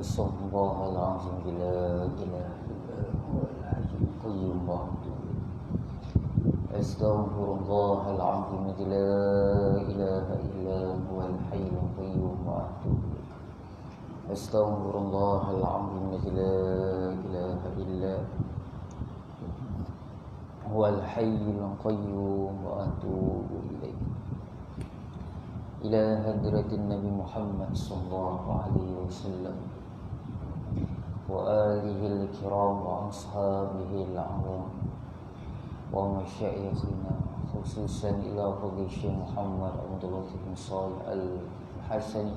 أستغفر الله العظيم لا إله إلا هو الحي القيوم وأتوب إليه. أستغفر الله العظيم لا إله إلا هو الحي القيوم وأتوب إليه. أستغفر الله العظيم لا إله إلا هو الحي القيوم وأتوب إليه. إلى حضرة النبي محمد صلى الله عليه وسلم وآله الكرام وأصحابه الأعظم ومشايخنا خصوصا إلى فضيلة الشيخ محمد عبد اللطيف بن صالح الحسني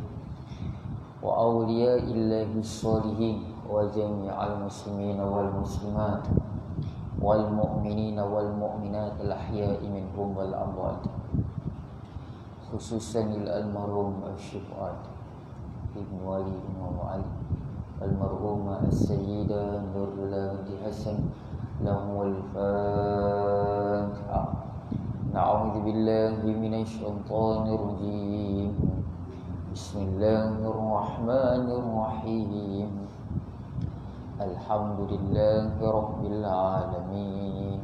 وأولياء الله الصالحين وجميع المسلمين والمسلمات والمؤمنين والمؤمنات الأحياء منهم والأموات خصوصا المرحوم الشيخ ابن ولي بن علي المرحومة السيدة نور الله حسن لهم الفاتحة. نعوذ بالله من الشيطان الرجيم. بسم الله الرحمن الرحيم. الحمد لله رب العالمين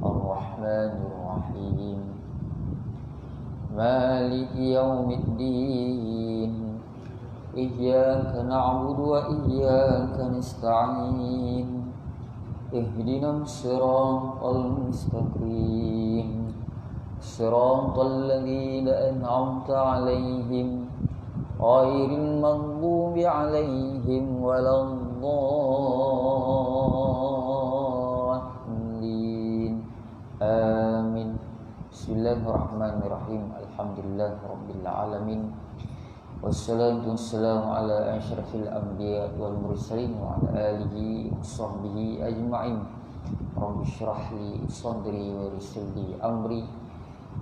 الرحمن الرحيم مالك يوم الدين إياك نعبد وإياك نستعين اهدنا الصراط المستقيم صراط الذين أنعمت عليهم غير المغضوب عليهم ولا الضالين آمين. Bismillahirrahmanirrahim. Alhamdulillah Rabbil Alamin. Wassalatu wassalamu ala asyrafil anbiya wal mursalin wa ala alihi wa sahbihi ajma'in. Rabbi shrah li sadri wa yassir li amri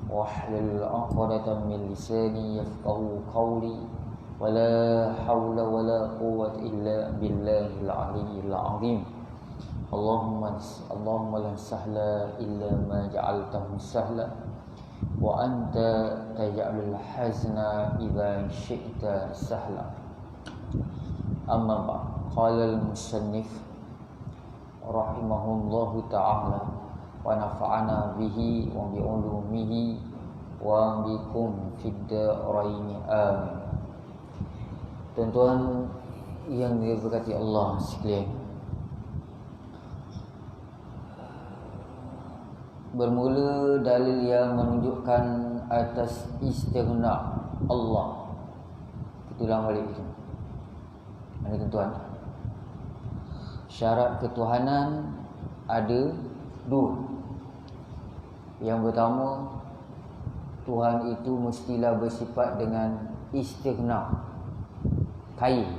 wahlul 'uqdatam min lisani yafqahu qawli. Wa la hawla wa la quwwata illa billahil 'aliyyil 'azim. Allahumma la sahla illa ma ja'altahu sahla wa anta taj'alul hazna idza syi'ta sahla. Amma ba'd. Qala al-musannif rahimahullahu ta'ala wa nafa'ana bihi wa bi ulumihi wa bikum fid darain amin. Tuan-tuan yang diberkati Allah sekalian, bermula dalil yang menunjukkan atas istighna Allah. Kita ulang balik itu. Ada tuan-tuan, syarat ketuhanan ada dua. Yang pertama, Tuhan itu mestilah bersifat dengan istighna, kaya.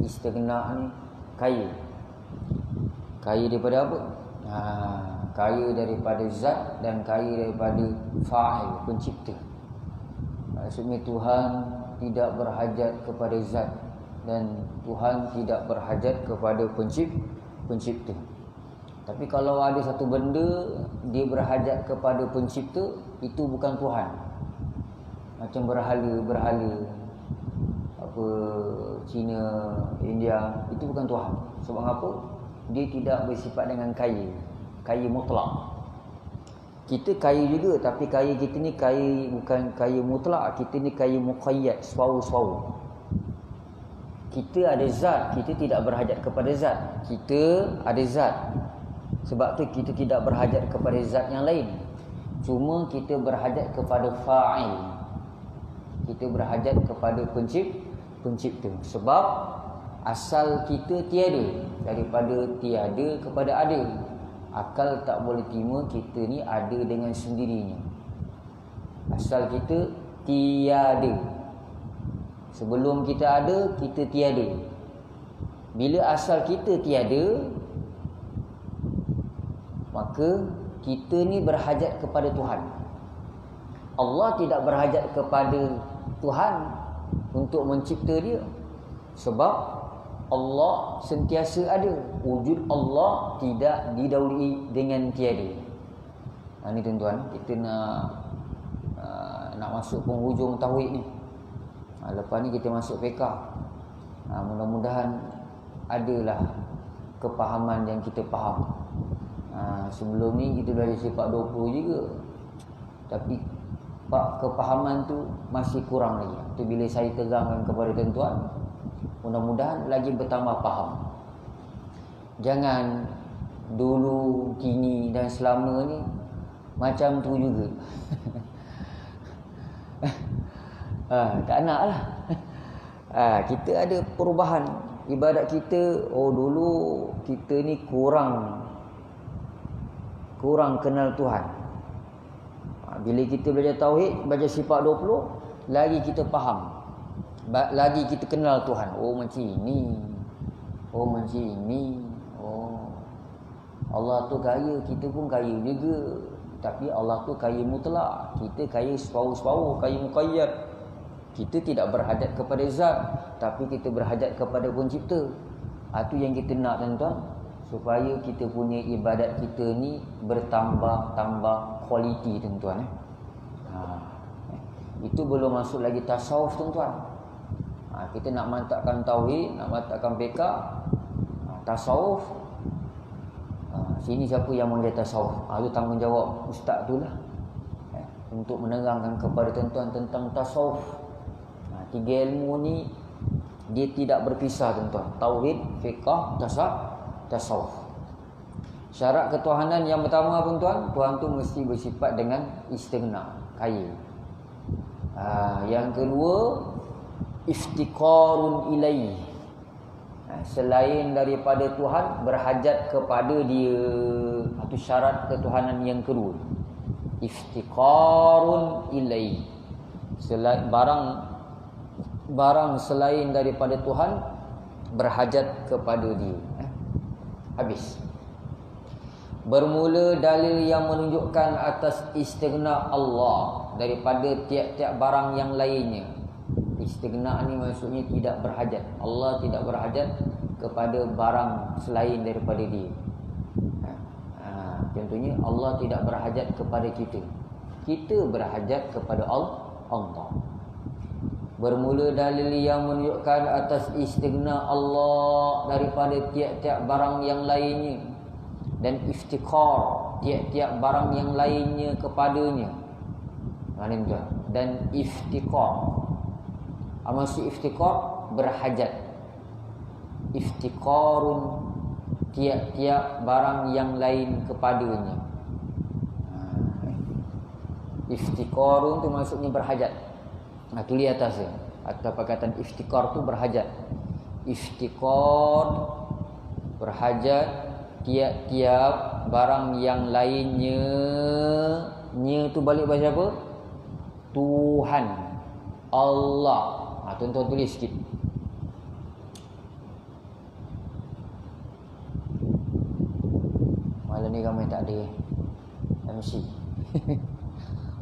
Istighna ni kaya. Kaya daripada apa? Kaya daripada zat dan kaya daripada fa'il, pencipta. Maksudnya Tuhan tidak berhajat kepada zat dan Tuhan tidak berhajat kepada pencipta. Tapi kalau ada satu benda dia berhajat kepada pencipta, itu bukan Tuhan. Macam berhala apa Cina, India, itu bukan Tuhan. Sebab apa? Dia tidak bersifat dengan kaya mutlak. Kita kaya juga, tapi kaya kita ni kaya bukan kaya mutlak. Kita ni kaya muqayyad, suau. Kita ada zat, kita tidak berhajat kepada zat. Kita ada zat, sebab tu kita tidak berhajat kepada zat yang lain. Cuma kita berhajat kepada fa'il. Kita berhajat kepada pencipta. Sebab asal kita tiada. Daripada tiada kepada ada. Akal tak boleh terima kita ni ada dengan sendirinya. Asal kita tiada. Sebelum kita ada, kita tiada. Bila asal kita tiada, maka kita ni berhajat kepada Tuhan. Allah tidak berhajat kepada Tuhan untuk mencipta dia. Sebab Allah sentiasa ada. Wujud Allah tidak didahului dengan tiada. Ini tuan-tuan, kita nak masuk penghujung tauhid ni. Lepas ni kita masuk fiqh. Mudah-mudahan adalah kepahaman yang kita faham. Sebelum ni kita belajar sifat 20 juga, tapi kepahaman tu masih kurang lagi. Tu bila saya terangkan kepada tuan-tuan, mudah-mudahan lagi bertambah faham. Jangan dulu, kini dan selama ni macam tu juga. Tak nak lah. Kita ada perubahan. Ibadat kita, dulu kita ni kurang kenal Tuhan. Bila kita belajar tauhid, baca sifat 20, lagi kita faham, lagi kita kenal Tuhan. Macam ini. Macam ini. Allah tu kaya, kita pun kaya juga. Tapi Allah tu kaya mutlak, kita kaya separuh-separuh, kaya muqayyad. Kita tidak berhajat kepada zat, tapi kita berhajat kepada pencipta. Itu yang kita nak, tuan-tuan, supaya kita punya ibadat kita ni bertambah kualiti, tuan-tuan. Itu belum masuk lagi tasawuf, tuan-tuan. Kita nak mantapkan tauhid, nak mantapkan fiqh, tasawuf. Sini siapa yang mengajar tasawuf? Itu tanggungjawab ustaz tu lah, untuk menerangkan kepada tuan-tuan tentang tasawuf. Tiga ilmu ni dia tidak berpisah, tuan-tuan. Tauhid, fiqh, tasawuf. Syarat ketuhanan yang pertama, tuan-tuan, Tuhan tu mesti bersifat dengan istighna, kaya. Yang kedua, iftiqarun ilaihi. Selain daripada Tuhan, berhajat kepada dia. Itu syarat ketuhanan yang kedua. Iftiqarun ilaihi. Barang selain daripada Tuhan, berhajat kepada dia. Habis. Bermula dalil yang menunjukkan atas istighna Allah daripada tiap-tiap barang yang lainnya. Istighna ni maksudnya tidak berhajat. Allah tidak berhajat kepada barang selain daripada dia. Contohnya, Allah tidak berhajat kepada kita. Kita berhajat kepada Allah. Bermula dalil yang menunjukkan atas istighna Allah daripada tiap-tiap barang yang lainnya, dan iftiqar tiap-tiap barang yang lainnya kepadanya. Dan iftiqar, maksud iftiqar berhajat. Iftiqarun tiap-tiap barang yang lain kepadanya. Iftiqarun tu maksudnya berhajat. Tulis atas dia. Atau perkataan iftiqar tu berhajat. Iftiqar berhajat tiap-tiap barang yang lainnya. Nya tu balik bahasa apa? Tuhan, Allah. Tuan-tuan tulis sikit. Malam ni ramai tak ada MC.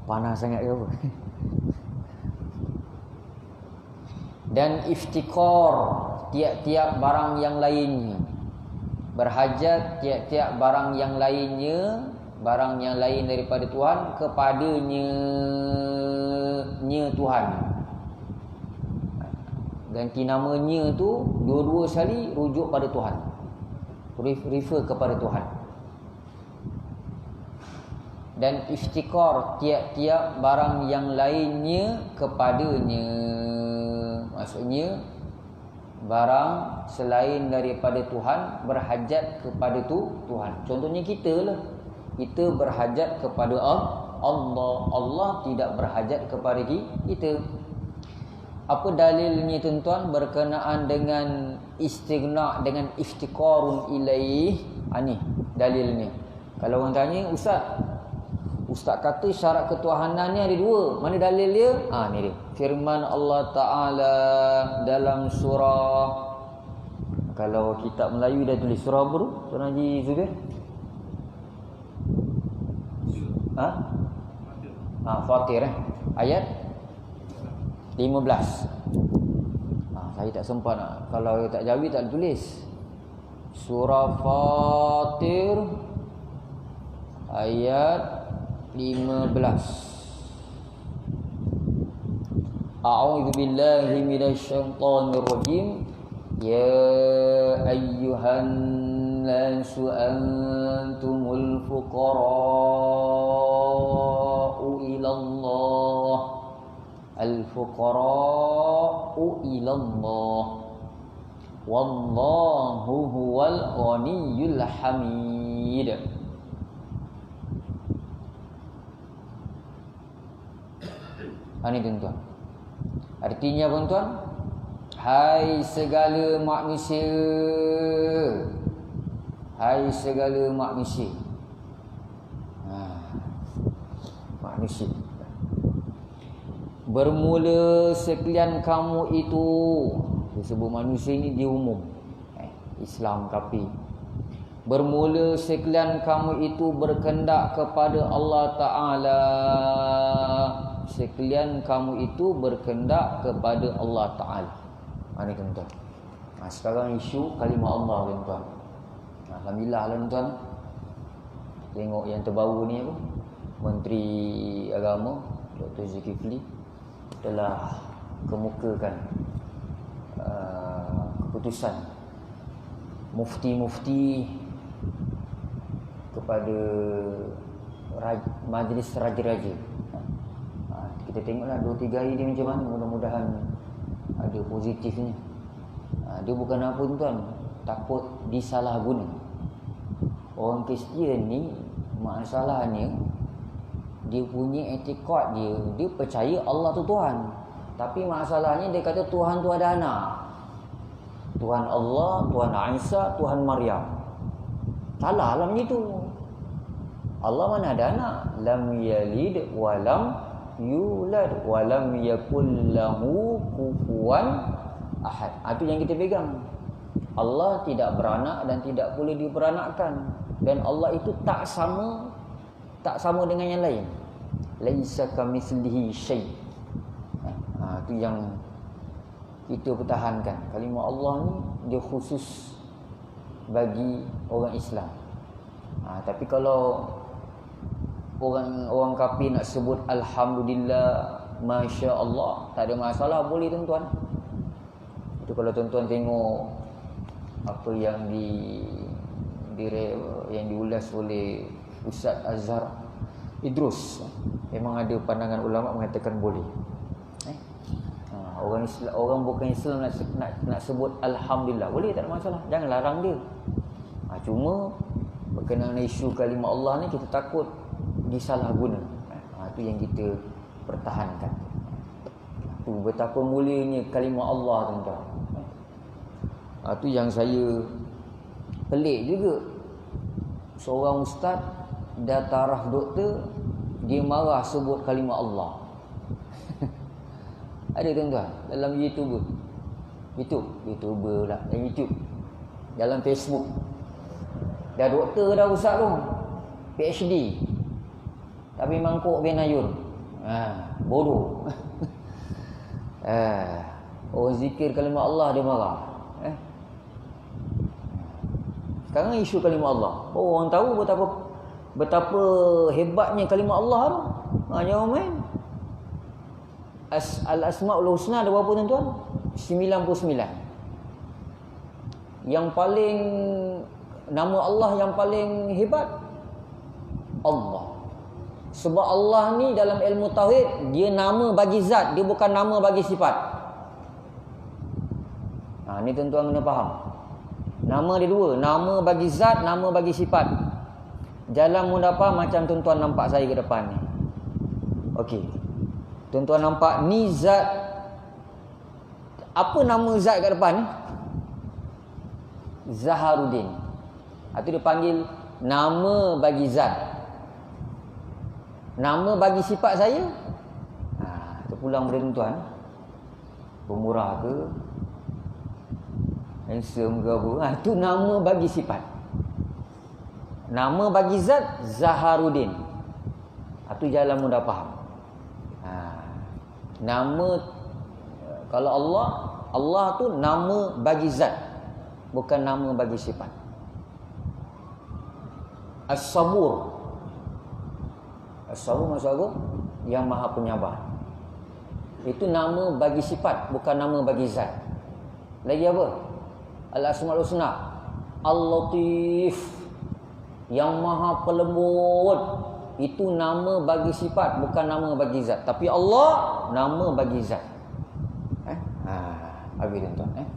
Panas sangat ke apa? Dan iftiqar tiap-tiap barang yang lainnya. Berhajat tiap-tiap barang yang lainnya, barang yang lain daripada Tuhan, kepadanya, Tuhan. Ganti namanya tu dua-dua sekali rujuk pada Tuhan, refer kepada Tuhan. Dan iftiqar tiap-tiap barang yang lainnya kepadanya, maksudnya barang selain daripada Tuhan berhajat kepada Tuhan. Contohnya kita lah, kita berhajat kepada Allah. Allah tidak berhajat kepada kita. Apa dalilnya, tuan-tuan, berkenaan dengan istighna, dengan iftiqarun ilaih? Ni dalilnya. Kalau orang tanya, Ustaz kata syarat ketuhanannya ada dua. Mana dalil dia? Ni dia. Firman Allah Ta'ala dalam surah, kalau kitab Melayu dah tulis surah apa tu? Tuan Haji Zubir? Fatir ayat 15. Saya tak sempat nak. Kalau tak jawi tak tulis. Surah Fatir ayat 15. A'udzu billahi minasyaitonir rajim. Ya ayyuhan nasu antumul fuqara'u ilallah. Al-fuqara'u ilallah. Wallahu huwal ghaniyyul hamid. Ini tuan-tuan. Artinya tuan-tuan, hai segala manusia. Hai segala manusia. Manusia. Bermula sekalian kamu itu. Disebut manusia ini dia umum. Islam kafir. Bermula sekalian kamu itu berkendak kepada Allah Ta'ala. Sekalian kamu itu berkendak kepada Allah Ta'ala. Ini tuan-tuan. Sekarang isu kalimah Allah tuan-tuan. Alhamdulillah tuan-tuan. Tengok yang terbaru ni apa? Menteri Agama Dr. Zulkifli telah kemukakan keputusan mufti-mufti kepada majlis raja-raja. Kita tengoklah 2-3 hari dia macam mana. Mudah-mudahan ada positifnya. Dia bukan apa tuan, takut disalahguna. Orang Kristian ni masalahnya dia punya etikad dia percaya Allah tu Tuhan. Tapi masalahnya dia kata Tuhan tu ada anak. Tuhan Allah, Tuhan Isa, Tuhan Maryam. Salah lah begitu. Allah mana ada anak? Lam yalid wa lam yulad wa lam yakul lahu kufuwan ahad. Itu yang kita pegang. Allah tidak beranak dan tidak boleh diberanakkan. Dan Allah itu tak sama dengan yang lain. Laisa kamitslihi syai'. Itu yang kita pertahankan. Kalimah Allah ni dia khusus bagi orang Islam. Tapi kalau orang kafir nak sebut alhamdulillah, masya-Allah, tak ada masalah, boleh tuan-tuan. Itu kalau tuan-tuan tengok apa yang diulas oleh Ustaz Azhar Idrus, memang ada pandangan ulama mengatakan boleh. Orang bukan Islam nak sebut alhamdulillah, boleh, tak ada masalah, jangan larang dia. Cuma berkenaan isu kalimah Allah ni kita takut disalahguna. Itu yang kita pertahankan. Itu betapa mulianya kalimah Allah tuan-tuan. Itu yang saya pelik juga. Seorang ustaz dah taraf doktor, dia marah sebut kalimah Allah. Ada tuan-tuan dalam YouTuber pula, dalam YouTube, dalam Facebook. Dah doktor dah ustaz tu, PhD, tapi mangkuk benayun. Bodoh. Orang zikir kalimah Allah dia marah. Sekarang isu kalimah Allah, orang tahu betapa hebatnya kalimah Allah tu. Jangan main. Al-Asma'ul Husna ada berapa tuan-tuan? 99. Yang paling, nama Allah yang paling hebat Allah. Sebab Allah ni dalam ilmu tauhid, dia nama bagi zat, dia bukan nama bagi sifat. Ni tuan-tuan kena faham. Nama dia dua, nama bagi zat, nama bagi sifat. Jalan mudafah macam tuan-tuan nampak saya ke depan ni. Okey. Tuan-tuan nampak ni zat. Apa nama zat kat depan ni? Zaharuddin. Itu dia panggil nama bagi zat. Nama bagi sifat saya, terpulang pada tuan-tuan. Pemurah ke, handsome ke apa, itu nama bagi sifat. Nama bagi zat Zaharuddin. Itu jalan mudah faham. Nama, kalau Allah tu nama bagi zat, bukan nama bagi sifat. As-Sabur. As-Sabur maksud aku yang Maha Penyabar. Itu nama bagi sifat, bukan nama bagi zat. Lagi apa? Al-Asmaul Husna. Al-Latif, yang maha pelembut. Itu nama bagi sifat, bukan nama bagi zat. Tapi Allah nama bagi zat. Habis tuan-tuan.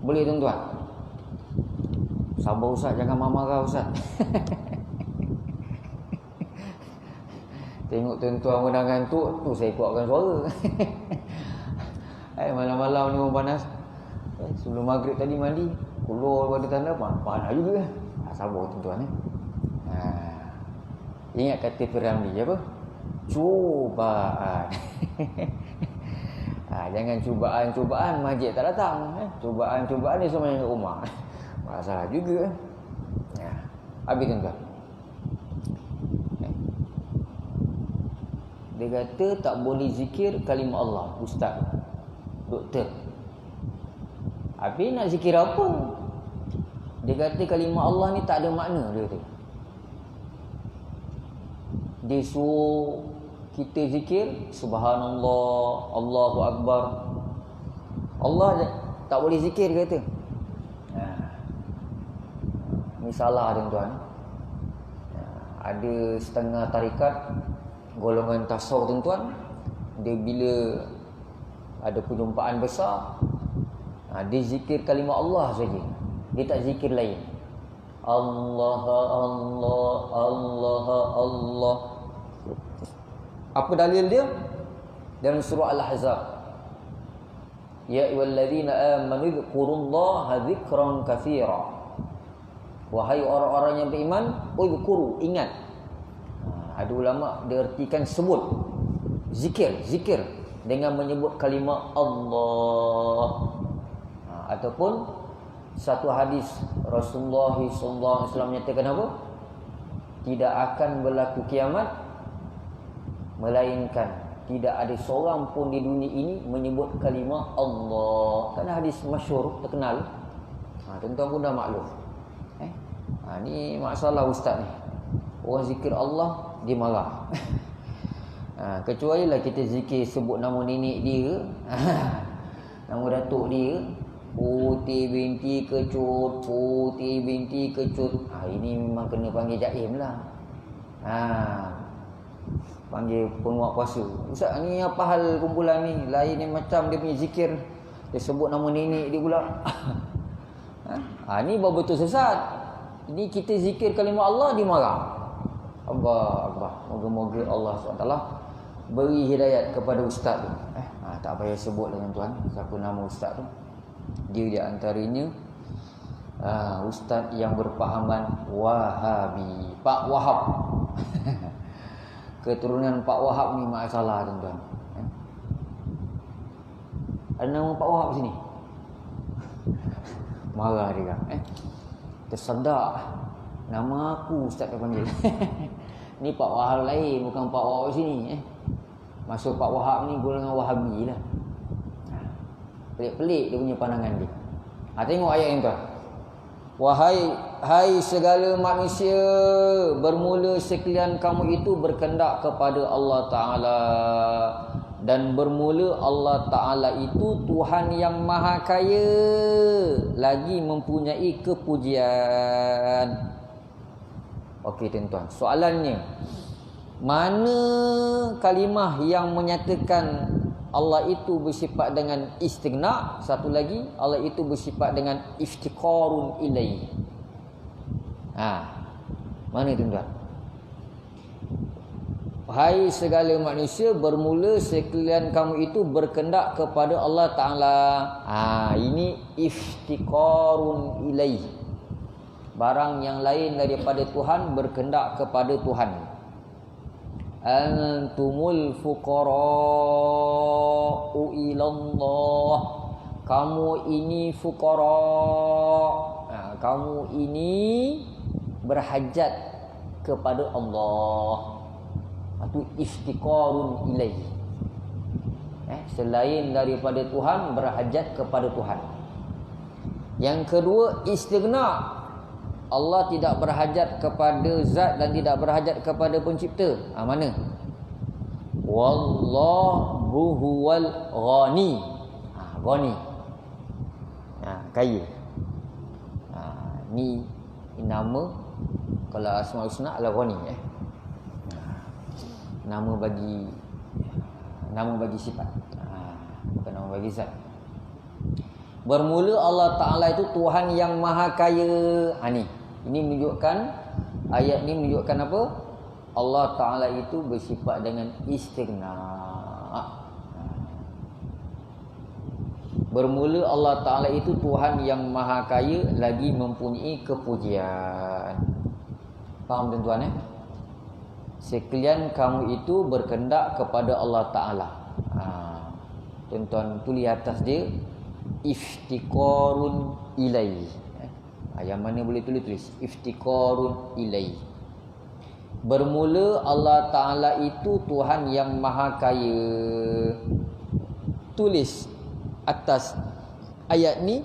Boleh tuan-tuan? Sabar Ustaz, jangan marah Ustaz. Tengok tuan-tuan pun dah ngantuk, tu saya kuatkan suara. Malam-malam ni pun panas. Sebelum maghrib tadi mandi, keluar pada tanda panas juga. Sabar tuan-tuan. Ingat kata Piramli apa? Cubaan. Jangan cubaan masjid tak datang. Cubaan ni semua yang kat rumah. Masalah juga. Habis tuan-tuan. Dia kata tak boleh zikir kalimah Allah. Ustaz, doktor, habis nak zikir apa? Dia kata kalimah Allah ni tak ada makna. Dia kata dia suruh kita zikir Subhanallah, Allahu Akbar. Allah tak boleh zikir, dia kata. Ni salah tuan-tuan. Ada setengah tarikat golongan tasawuf tuan-tuan, dia bila ada penyumpaan besar, dia zikir kalimah Allah saja. Dia tak zikir lain. Allah, Allah, Allah, Allah. Apa dalil dia? Dalam surah Al-Ahzab. Ya ayyuhallazina amanu dzkurullaha dzikran katsira. Wahai orang-orang yang beriman, uzkuru, ingat. Ada ulama dia ertikan sebut. Zikir dengan menyebut kalimah Allah. Ataupun satu hadis Rasulullah SAW menyatakan apa? Tidak akan berlaku kiamat melainkan tidak ada seorang pun di dunia ini menyebut kalimah Allah. Kan hadis masyhur terkenal. Tuan-tuan pun dah maklum. Ni masalah ustaz ni. Orang zikir Allah dia marah. Kecuali lah kita zikir sebut nama nenek dia, nama datuk dia, Putih binti Kecut, Putih binti Kecut. Ini memang kena panggil jaim lah. Panggil penguat puasa. Ustaz ni apa hal kumpulan ni? Lain ni macam dia punya zikir, dia sebut nama nenek dia pula. Ni baru betul sesat. Ini kita zikir kalimah Allah, dia marah. Allah. Moga-moga Allah SWT beri hidayat kepada ustaz tu. Tak payah sebut lah tuan-tuan siapa nama ustaz tu. Dia di antaranya ustaz yang berpahaman Wahabi, Pak Wahab. Keturunan Pak Wahab ni masalah tuan-tuan. Ada nama Pak Wahab sini. Marah dia kan. Tersedak nama aku ustaz dia panggil. Ni Pak Wahab lain, bukan Pak Wahab sini. Maksud Pak Wahab ni golongan Wahabi lah. Pelik-pelik dia punya pandangan dia. Tengok ayat ni tuan. Hai segala manusia, bermula sekalian kamu itu berkendak kepada Allah Ta'ala. Dan bermula Allah Ta'ala itu Tuhan yang maha kaya, lagi mempunyai kepujian. Okey tuan-tuan, soalannya, mana kalimah yang menyatakan Allah itu bersifat dengan istighna? Satu lagi, Allah itu bersifat dengan iftiqarun ilaihi. Mana tuan-tuan? Hai segala manusia, bermula sekalian kamu itu berkendak kepada Allah Ta'ala. Ini iftiqarun ilaihi. Barang yang lain daripada Tuhan berkendak kepada Tuhan. Antumul fuqara'u ilallah. Kamu ini fuqara'. Kamu ini berhajat kepada Allah. Itu iftiqarun ilaihi. Selain daripada Tuhan, berhajat kepada Tuhan. Yang kedua, istighna. Allah tidak berhajat kepada zat dan tidak berhajat kepada pencipta. Mana? Wallahu huwal ghani. Ghani. Kaya. Ni nama kalau Asmaul Husna adalah Ghani. Nama bagi sifat. Bukan nama bagi zat. Bermula Allah Ta'ala itu Tuhan yang maha kaya. Ini menunjukkan, ayat ni menunjukkan apa? Allah Ta'ala itu bersifat dengan istighna. Bermula Allah Ta'ala itu Tuhan yang maha kaya lagi mempunyai kepujian. Faham tuan-tuan? Sekalian kamu itu berkendak kepada Allah Ta'ala. Tuan-tuan tulis atas dia iftiqarun ilaihi. Yang mana boleh tulis iftiqarun ilaihi. Bermula Allah Ta'ala itu Tuhan yang maha kaya. Tulis atas ayat ni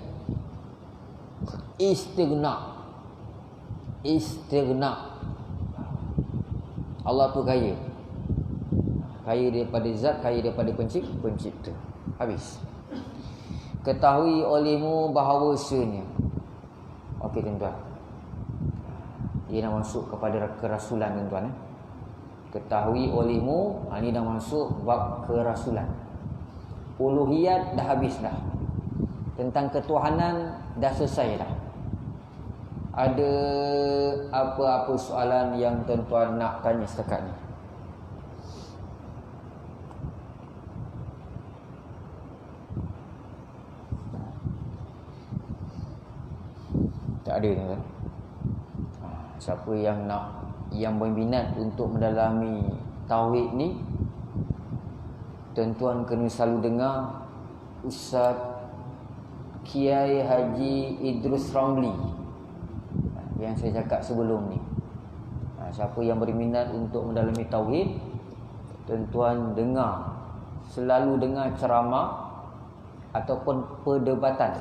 istighna. Allah tu kaya. Kaya daripada zat, kaya daripada pencipta. Habis. Ketahui olehmu bahawasanya. Okey tuan-tuan. Dia dah masuk kepada kerasulan tuan-tuan. Ketahui olehmu, ini dah masuk bab kerasulan. Uluhiyat dah habis dah. Tentang ketuhanan dah selesai dah. Ada apa-apa soalan yang tuan-tuan nak tanya setakat ni? Tak ada tuan-tuan. Siapa yang berminat untuk mendalami tauhid ni, tuan-tuan kena selalu dengar Ustaz Kiai Haji Idrus Ramli yang saya cakap sebelum ni. Siapa yang berminat untuk mendalami tauhid, tuan-tuan dengar, selalu dengar ceramah ataupun perdebatan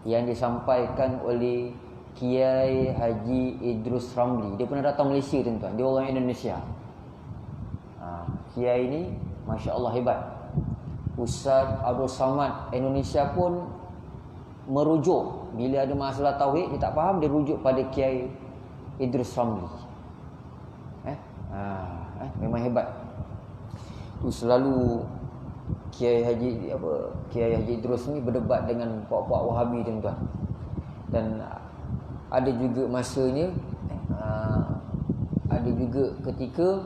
yang disampaikan oleh Kiai Haji Idrus Ramli. Dia pernah datang Malaysia tuan-tuan. Dia orang Indonesia. Kiai ni Masya Allah hebat. Ustaz Abdul Samad Indonesia pun merujuk. Bila ada masalah tauhid, dia tak faham, dia rujuk pada Kiai Idrus Ramli. Memang hebat. Tu selalu Kiai Haji Idrus ni berdebat dengan puak-puak Wahabi tuan-tuan. Dan ada juga masanya, ada juga ketika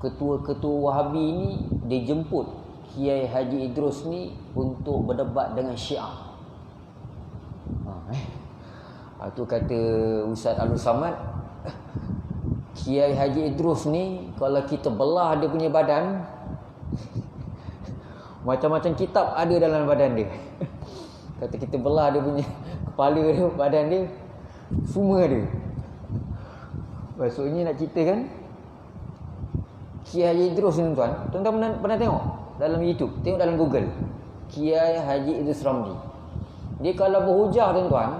ketua-ketua Wahabi ni dia jemput Kiai Haji Idrus ni untuk berdebat dengan Syiah. Tu kata Ustaz Abdul Samad, Kiai Haji Idrus ni kalau kita belah dia punya badan, macam-macam kitab ada dalam badan dia. Kata kita belah dia punya kepala dia, badan dia, semua ada. Maksudnya nak ceritakan Kiai Haji Idrus ni tuan-tuan pernah tengok dalam YouTube, tengok dalam Google, Kiai Haji Idrus Ramli. Dia kalau berhujah tuan-tuan,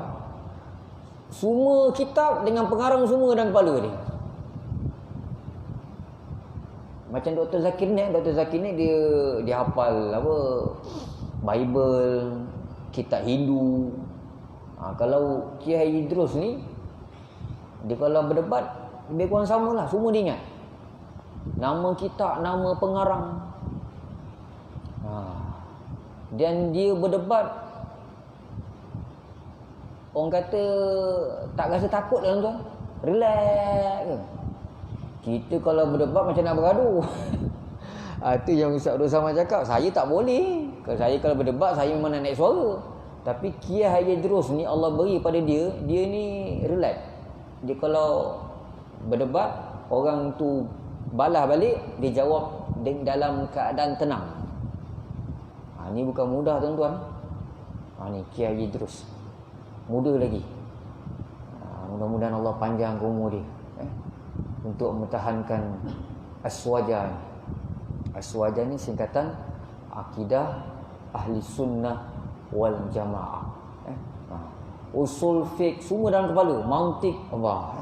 semua kitab dengan pengarang semua dalam kepala dia. Macam Dr. Zakir ni dia hafal apa, Bible, kitab Hindu. Kalau Kiai Idrus ni, dia kalau berdebat lebih kurang samalah, semua dia ingat. Nama kitab, nama pengarang. Dan dia berdebat, orang kata tak rasa takut lah tuan. Relax je. Kita kalau berdebat macam nak bergaduh. Itu yang Ustaz Abdul Samad cakap, saya tak boleh. Kalau berdebat, saya memang nak naik suara. Tapi Kiai Haji Idrus ni Allah beri pada dia ni relax. Dia kalau berdebat, orang tu balas balik, dia jawab dalam keadaan tenang. Ni bukan mudah tuan-tuan. Ni Kiai Haji Idrus, muda lagi. Mudah-mudahan Allah panjang umur dia untuk mempertahankan Aswaja ni. Aswaja ni singkatan Akidah Ahli Sunnah wal Jamaah. Usul fiqh semua dalam kepala, mantik Allah.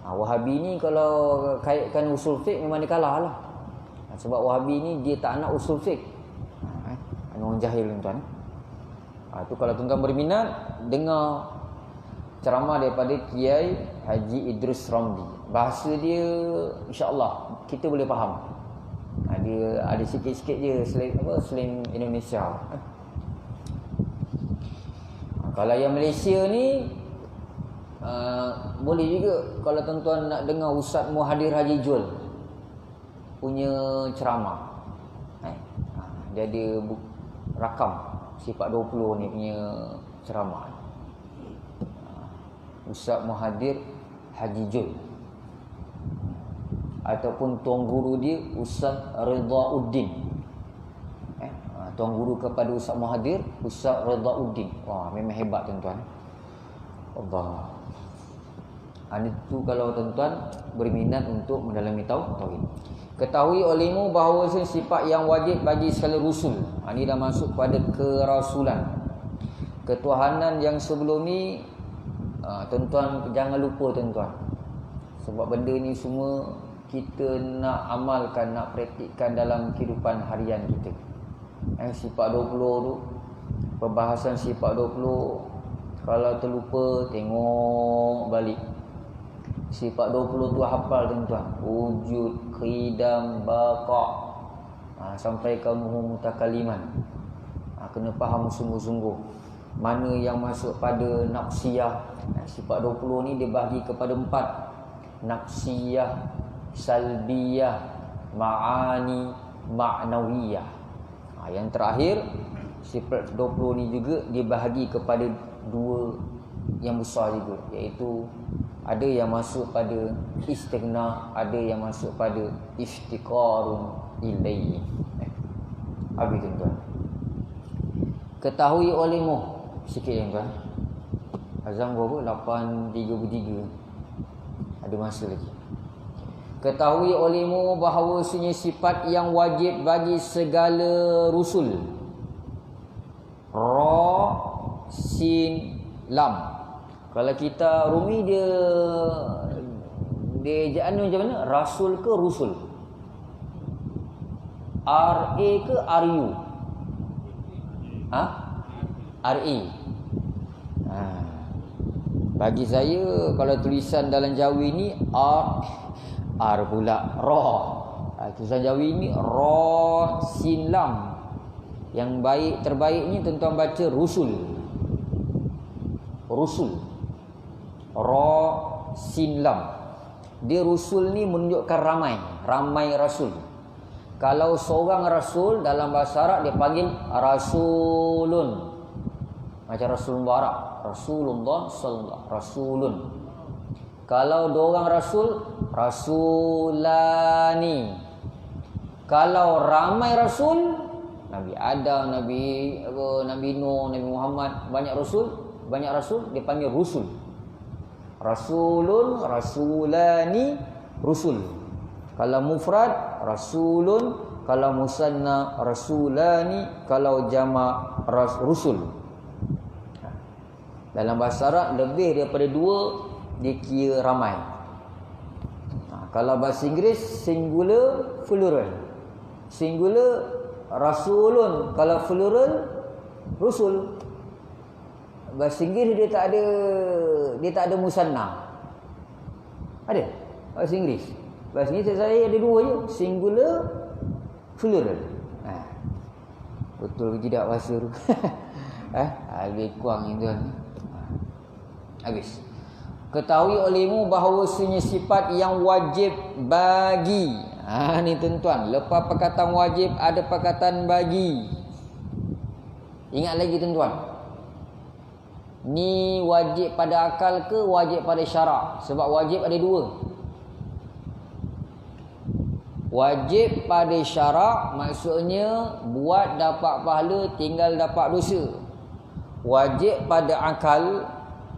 Wahabi ni kalau kaitkan usul fiqh memang dia kalah lah. Sebab Wahabi ni dia tak nak usul fiqh. orang jahil tuan-tuan. Tu kalau tuan-tuan berminat, dengar ceramah daripada Kiai Haji Idris Ramli. Bahasa dia insya-Allah kita boleh faham. Dia ada sikit-sikit je slang Indonesia. Kalau yang Malaysia ni boleh juga kalau tuan-tuan nak dengar Ustaz Muhadir Haji Jul punya ceramah. Dia ada rakam sifat 20 ni punya ceramah. Ustaz Muhadir Haji Jul ataupun tuan guru dia Ustaz Ridauddin. Tuan guru kepada Ustaz Muhadir Ustaz Ridauddin. Wah, memang hebat tuan-tuan. Allah. Itu kalau tuan-tuan berminat untuk mendalami tauhid. Ketahui olehmu bahawa sifat yang wajib bagi segala rusul. Ini dah masuk pada kerasulan. Ketuhanan yang sebelum ni, tuan-tuan jangan lupa tuan-tuan. Sebab benda ni semua kita nak amalkan, nak praktikkan dalam kehidupan harian kita. Sifat 20 tu, perbahasan sifat 20, kalau terlupa tengok balik. Sifat 20 tu hafal tuan-tuan. Wujud, qidam, baqa, sampai ke mutakaliman. Kena faham sungguh-sungguh mana yang masuk pada nafsiyah. Sifat 20 ni dia bahagi kepada 4. Nafsiyah, salbiyah, ma'ani, ma'nawiyah. Yang terakhir sifat 20 ni juga dia bahagi kepada 2 yang besar juga, iaitu ada yang masuk pada istighna, ada yang masuk pada iftiqarun ilaihi. Habis tuan-tuan. Ketahui olehmu sikit tuan-tuan. Azan berapa? 8.33. Ada masa lagi. Ketahui olehmu bahawasanya sifat yang wajib bagi segala rusul. Ra, sin, lam. Kalau kita rumi dia ejaan macam mana? Rasul ke rusul? R A ke R U? R A. Bagi saya kalau tulisan dalam Jawi ni R pula Ra. Tulisan Jawi ni Ra sin lam. Yang baik terbaiknya tuan-tuan baca rusul. Rusul. Ra sin lam. Dia rusul ni menunjukkan ramai rasul. Kalau seorang rasul dalam bahasa Arab dia panggil rasulun. Macam Rasulullah Arab, Rasulullah sallallahu rasulun. Kalau dua orang rasul, rasulani. Kalau ramai rasul, Nabi Adam, Nabi Nuh, Nabi Muhammad, banyak rasul, dia panggil rusul. Rasulun, rasulani, rusul. Kalau mufrad, rasulun. Kalau musanna, rasulani. Kalau jama', rusul. Dalam bahasa Arab, lebih daripada 2 dikira ramai. Kalau bahasa Inggeris, singular, plural. Singular, rasulun. Kalau plural, rusul. Bahasa Inggeris dia tak ada musanna. Ada bahasa Inggeris. Bahasa Inggeris saya ada 2 je, singular, plural. Betul ke tidak bahasa tu? Lebih kurang itu kan. Habis. Ketahui olehmu bahawasanya sifat yang wajib bagi. Ni tuan-tuan, lepas perkataan wajib ada perkataan bagi. Ingat lagi tuan-tuan. Ni wajib pada akal ke wajib pada syarak? Sebab wajib ada 2. Wajib pada syarak maksudnya buat dapat pahala, tinggal dapat dosa. Wajib pada akal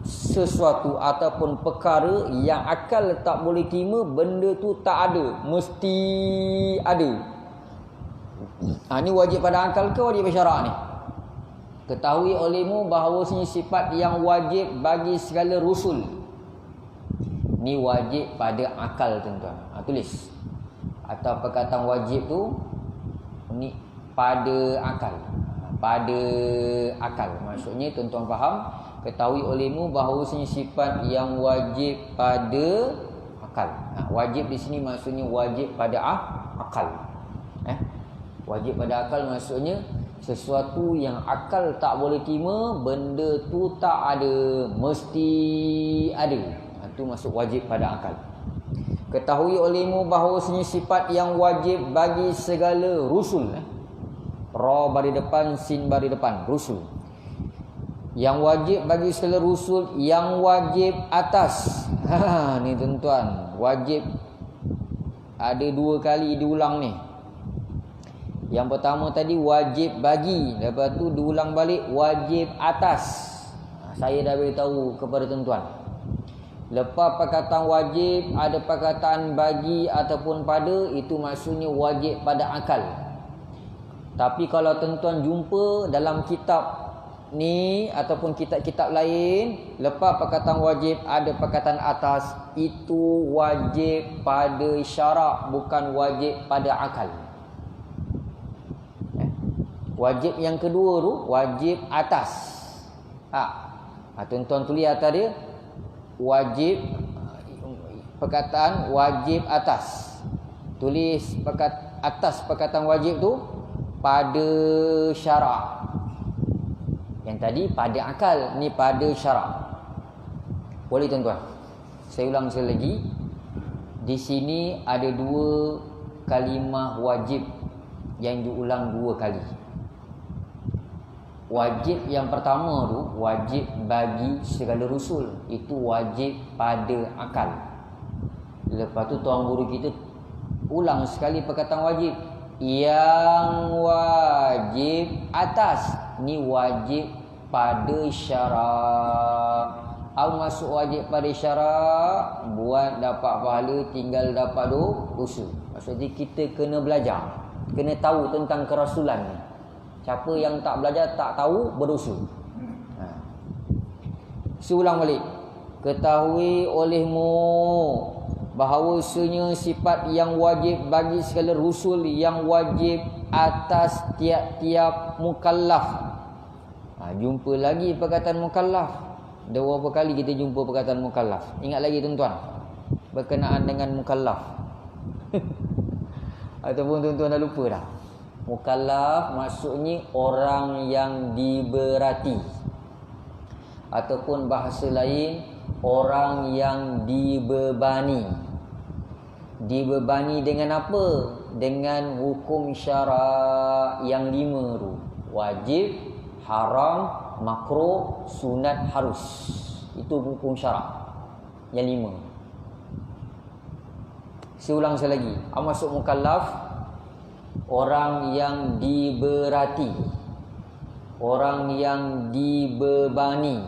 sesuatu ataupun perkara yang akal tak boleh terima, benda tu tak ada, mesti ada. Ni wajib pada akal ke wajib pada syarak ni? Ketahui olehmu bahawasanya sifat yang wajib bagi segala rusul. Ni wajib pada akal tuan-tuan. Tulis. Atau perkataan wajib tu ni pada akal. pada akal. Maksudnya tuan-tuan faham, ketahui olehmu bahawasanya sifat yang wajib pada akal. Wajib di sini maksudnya wajib pada akal. Wajib pada akal maksudnya sesuatu yang akal tak boleh terima, benda tu tak ada, mesti ada. Itu masuk wajib pada akal. Ketahui olehmu bahawasanya sifat yang wajib bagi segala rusul. Ra bari depan, sin bari depan, rusul. Yang wajib bagi segala rusul, yang wajib atas. Ni tuan-tuan, wajib ada 2 kali diulang ni. Yang pertama tadi wajib bagi, lepas tu diulang balik wajib atas. Saya dah beritahu kepada tuan-tuan. Lepas perkataan wajib, ada perkataan bagi ataupun pada, itu maksudnya wajib pada akal. Tapi kalau tuan-tuan jumpa dalam kitab ni ataupun kitab-kitab lain, lepas perkataan wajib ada perkataan atas, itu wajib pada syarak, bukan wajib pada akal. Wajib yang kedua tu wajib atas. Tuan-tuan tulis atas dia, wajib, perkataan wajib atas. Tulis atas perkataan wajib tu pada syarak. Yang tadi pada akal, ni pada syarak. Boleh tuan-tuan? Saya ulang sekali lagi. Di sini ada 2 kalimah wajib yang diulang 2 kali. Wajib yang pertama tu wajib bagi segala rusul, itu wajib pada akal. Lepas tu tuan guru kita ulang sekali perkataan wajib, yang wajib atas, ni wajib pada syarak. Masuk wajib pada syarak, buat dapat pahala, tinggal dapat dosa. Maksudnya kita kena belajar, kena tahu tentang kerasulan ni. Siapa yang tak belajar, tak tahu, berdosa. Saya ulang balik. Ketahui olehmu bahawasanya sifat yang wajib bagi segala rusul, yang wajib atas tiap-tiap mukallaf. Jumpa lagi perkataan mukallaf. Dah berapa kali kita jumpa perkataan mukallaf? Ingat lagi tuan-tuan, berkenaan dengan mukallaf. Ataupun tuan-tuan dah lupa dah? Mukallaf maksudnya orang yang diberati, ataupun bahasa lain orang yang dibebani. Dibebani dengan apa? Dengan hukum syarak yang 5 tu. Wajib, haram, makruh, sunat, harus. Itu hukum syarak yang 5. Saya ulang sekali lagi. Masuk mukallaf, orang yang diberati, orang yang dibebani.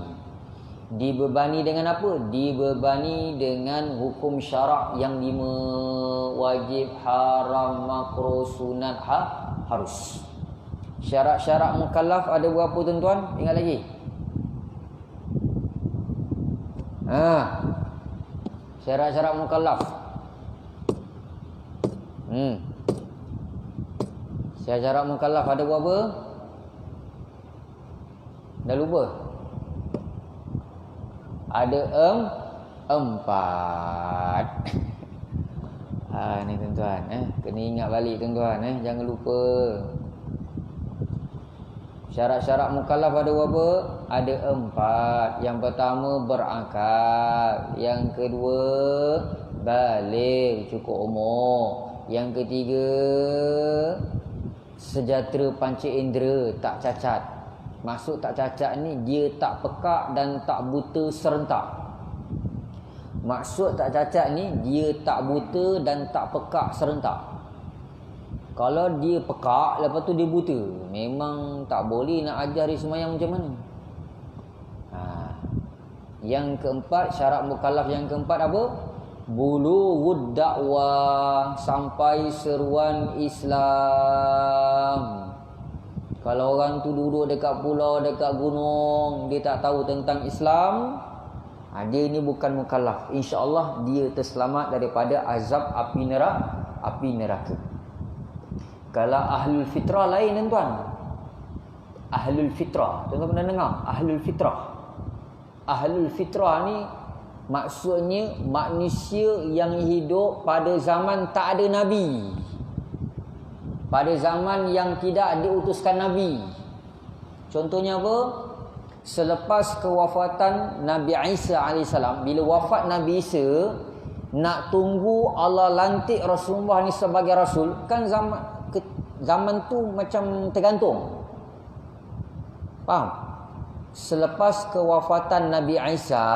Dibebani dengan apa? Dibebani dengan hukum syarak yang 5. Wajib, haram, makruh, sunat, harus. Syarat-syarat mukallaf ada berapa tuan-tuan? Ingat lagi? Syarat-syarat mukallaf. Syarat mukallaf ada berapa? Dah lupa? Ada 4. Ni tuan-tuan, kena ingat balik tuan-tuan, jangan lupa. Syarat-syarat mukallaf ada berapa? Ada 4. Yang pertama berakal, yang kedua baligh, cukup umur, yang ketiga sejahtera panca indera, tak cacat. Maksud tak cacat ni, dia tak pekak dan tak buta serentak. Maksud tak cacat ni, dia tak buta dan tak pekak serentak. Kalau dia pekak, lepas tu dia buta, memang tak boleh nak ajar dia semayang macam mana. Yang keempat, syarat mukallaf yang keempat apa? Bulughud dakwah, sampai seruan Islam. Kalau orang tu duduk dekat pulau, dekat gunung, dia tak tahu tentang Islam, dia ni bukan mukallaf. InsyaAllah dia terselamat daripada azab api neraka. Kalau ahlul fitrah lain tuan-tuan, Ahlul fitrah. Tuan-tuan pernah dengar? Ahlul fitrah. Ahlul fitrah ni maksudnya manusia yang hidup pada zaman tak ada Nabi. Pada zaman yang tidak diutuskan Nabi. Contohnya apa? Selepas kewafatan Nabi Isa AS, bila wafat Nabi Isa, nak tunggu Allah lantik Rasulullah ni sebagai Rasul, kan zaman tu macam tergantung. Faham? Selepas kewafatan Nabi Isa,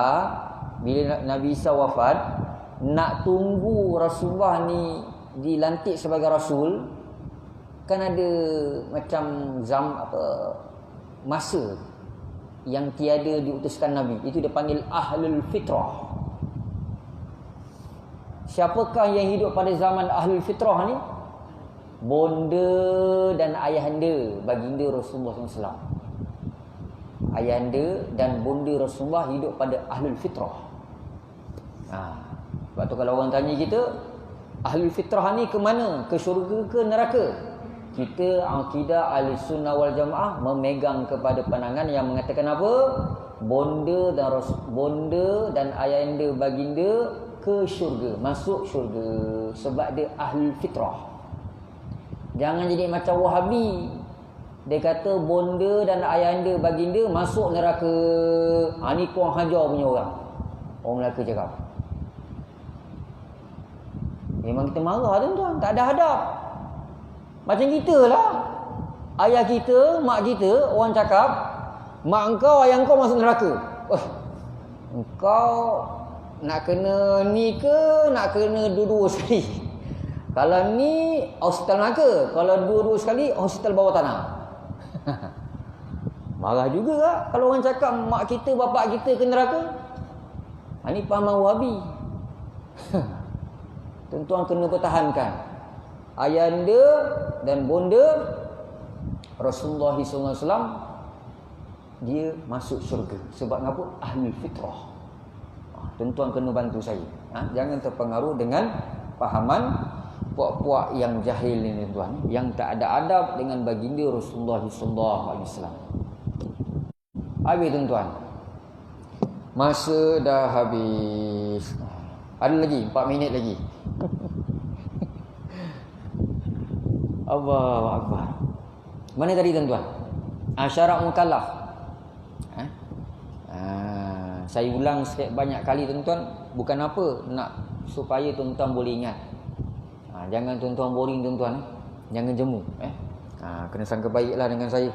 bila Nabi Isa wafat, nak tunggu Rasulullah ni dilantik sebagai Rasul, kan ada macam masa yang tiada diutuskan Nabi. Itu dia panggil Ahlul Fitrah. Siapakah yang hidup pada zaman Ahlul Fitrah ni? Bonda dan ayahanda baginda Rasulullah SAW. Ayahanda dan bonda Rasulullah hidup pada Ahlul Fitrah. Sebab tu kalau orang tanya kita, Ahlul Fitrah ni ke mana? Ke syurga ke neraka? Kita akidah Ahlussunnah wal Jamaah memegang kepada pandangan yang mengatakan apa? Bonda dan ayahanda baginda ke syurga, masuk syurga, sebab dia Ahlul Fitrah. Jangan jadi macam Wahabi. Dia kata bonda dan ayahanda baginda masuk neraka. Ni kurang hajar punya orang. Orang Melaka cakap. Memang kita marah tuan-tuan, tak ada hadap. Macam kita lah. Ayah kita, mak kita, orang cakap, mak engkau, ayah engkau masuk neraka. Engkau nak kena ni ke, nak kena dua-dua sekali? Kalau ni, hospital neraka. Kalau dua-dua sekali, hospital bawah tanah. Marah juga tak kalau orang cakap mak kita, bapak kita ke neraka? Ini pahaman Wahabi. Tuan-tuan kena pertahankan. Ayahanda dan bonda Rasulullah SAW, dia masuk syurga. Sebab apa? Ahlul Fitrah. Tuan-tuan kena bantu saya. Jangan terpengaruh dengan pahaman puak-puak yang jahil ni tuan, yang tak ada adab dengan baginda Rasulullah SAW. Habis tuan-tuan. Masa dah habis. Ada lagi 4 minit lagi. Allahu Akbar. Mana tadi tuan-tuan? Syarat mukallaf. Saya ulang sikit banyak kali tuan-tuan, bukan apa, nak supaya tuan-tuan boleh ingat. Jangan tuan-tuan boring tuan-tuan. Jangan jemu. Kena sangka baiklah dengan saya.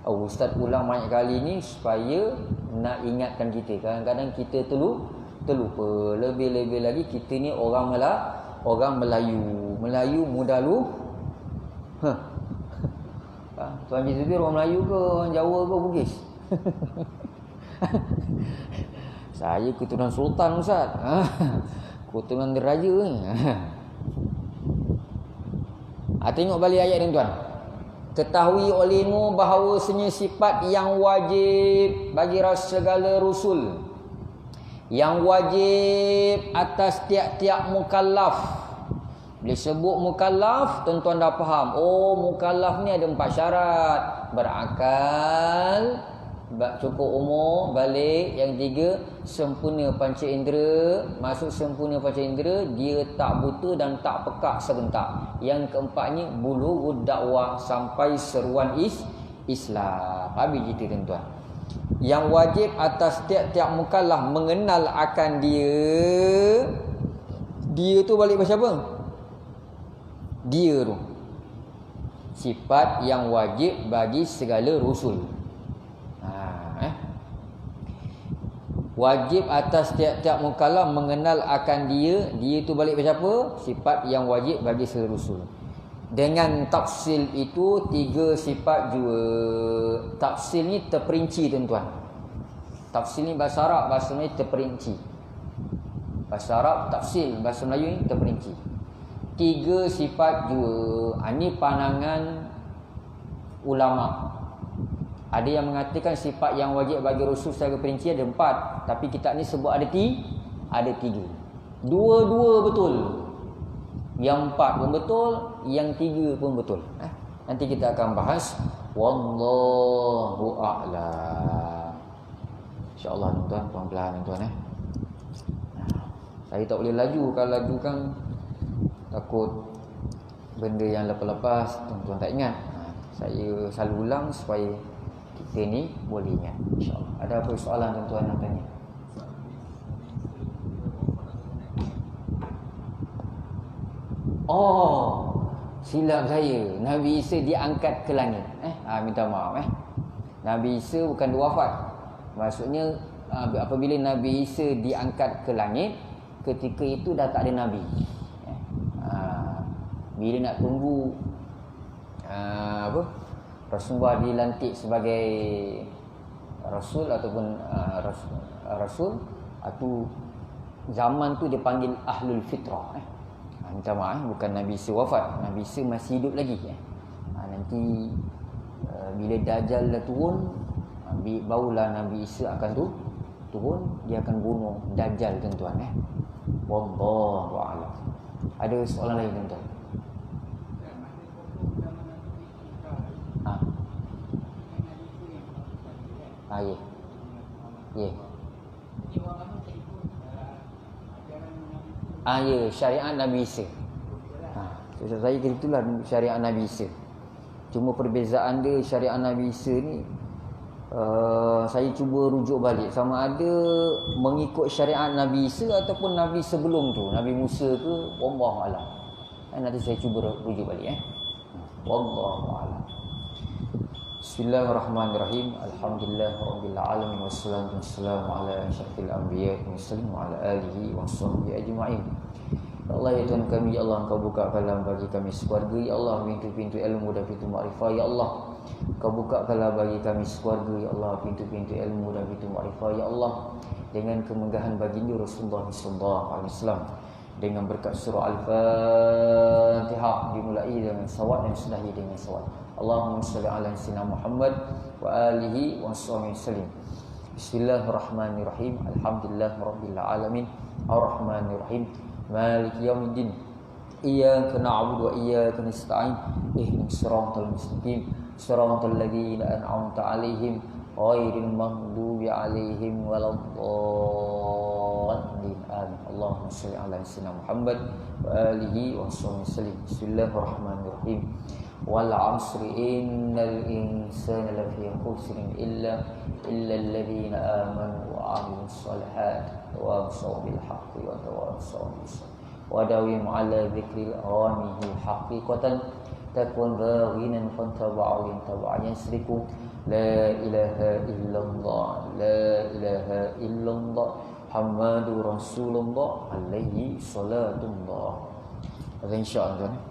Ustaz ulang banyak kali ni supaya nak ingatkan kita. Kadang-kadang kita terlupa. Lebih-lebih lagi kita ni orang Melayu. Melayu mudah Tuan Haji Zubir orang Melayu ke, orang Jawa ke, Bugis? Saya keturunan Sultan Ustaz. Keturunan diraja ni. Tengok balik ayat ni tuan. Ketahui olehmu bahawasanya sifat yang wajib bagi segala Rasul, yang wajib atas tiap-tiap mukallaf. Bila sebut mukallaf, tuan-tuan dah faham. Mukallaf ni ada 4 syarat. Berakal, cukup umur, balik. Yang 3, sempurna panca indera. Maksud sempurna panca indera, dia tak buta dan tak pekak serentak. Yang keempatnya, bulughud dakwah, sampai seruan Islam. Habis cerita tuan-tuan. Yang wajib atas tiap-tiap mukallaf mengenal akan dia. Dia tu balik bahasa apa? Dia tu sifat yang wajib bagi segala Rasul. Wajib atas tiap-tiap mukallaf mengenal akan dia. Dia tu balik macam apa? Sifat yang wajib bagi segala Rasul. Dengan tafsil itu 3 sifat juga. Tafsil ni terperinci tuan-tuan. Tafsil ni bahasa Arab, bahasa Melayu terperinci. Bahasa Arab tafsil, bahasa Melayu ni terperinci. 3 sifat juga. Ini pandangan ulama. Ada yang mengatakan sifat yang wajib bagi Rasul secara perinci ada 4, tapi kitab ni sebut ada 3. Dua-dua betul. Yang 4 pun betul, yang 3 pun betul. Nanti kita akan bahas wallahu a'lam. InsyaAllah tuan-tuan, pelan-pelan tuan-tuan Saya tak boleh laju. Kalau laju kan takut benda yang lepas-lepas tuan-tuan tak ingat. Saya selalu ulang supaya kita ni boleh ingat, insyaAllah. Ada apa soalan tuan-tuan nak tanya? Oh, silap saya. Nabi Isa diangkat ke langit. Minta maaf Nabi Isa bukan dia wafat. Maksudnya apabila Nabi Isa diangkat ke langit, ketika itu dah tak ada Nabi. Bila nak tunggu Rasulullah dilantik sebagai Rasul ataupun Rasul, itu zaman tu dia panggil Ahlul Fitrah. Minta maaf, bukan Nabi Isa wafat. Nabi Isa masih hidup lagi. Nanti bila Dajjal dah turun, barulah Nabi Isa akan turun. Dia akan bunuh Dajjal tuan-tuan. Wallahu a'lam. Ada soalan lain tuan-tuan? Ya. Ya, syariat Nabi Isa. Saya kira itulah syariat Nabi Isa. Cuma perbezaan dia syariat Nabi Isa ni, saya cuba rujuk balik sama ada mengikut syariat Nabi Isa ataupun Nabi sebelum tu, Nabi Musa ke, wallahu a'lam. Nanti saya cuba rujuk balik wallahu a'lam. Bismillahirrahmanirrahim. Alhamdulillahirabbil alamin wassalatu wassalamu ala asyrafil anbiya'i wal mursalin wa ala alihi washabbihi ajma'in. Ya Allah, ya Tuhan kami, ya Allah, Engkau bukakanlah bagi kami sekeluarga, ya Allah, pintu-pintu ilmu dan pintu makrifah, ya Allah. Engkau bukakanlah bagi kami sekeluarga, ya Allah, pintu-pintu ilmu dan pintu makrifah, ya Allah, dengan kemegahan baginda Rasulullah sallallahu alaihi wasallam, dengan berkat surah Al-Fatihah dimulai dengan sawat dan sudahi dengan sawat. Allahumma salli ala sayyidina Muhammad wa alihi wa sahbihi wasallim. Bismillahirrahmanirrahim. Alhamdulillahirabbil alamin. Arrahmanir rahim. Maliki yaumiddin. Iyyaka na'budu wa iyyaka nasta'in. Ihdinas siratal mustaqim. Siratal ladzina an'amta 'alaihim ghairil maghdubi 'alaihim waladdallin. Amin. Allahumma shalli ala sayyidina Muhammad wa alihi wa sahbihi wasallim. Bismillahirrahmanirrahim. Wal 'asri innal insana lafi khusrin illa alladhina amanu wa 'amilus solihati wa tawassaw bil haqqi wa tawassaw bis sabr wa dawim 'ala dzikril ghanihi haqiqatan takun ghawinan fantaba'u tab'an yasriku. La ilaha illallah, la ilaha illallah, Muhammadur Rasulullah alaihi salatullah. Insyaallah.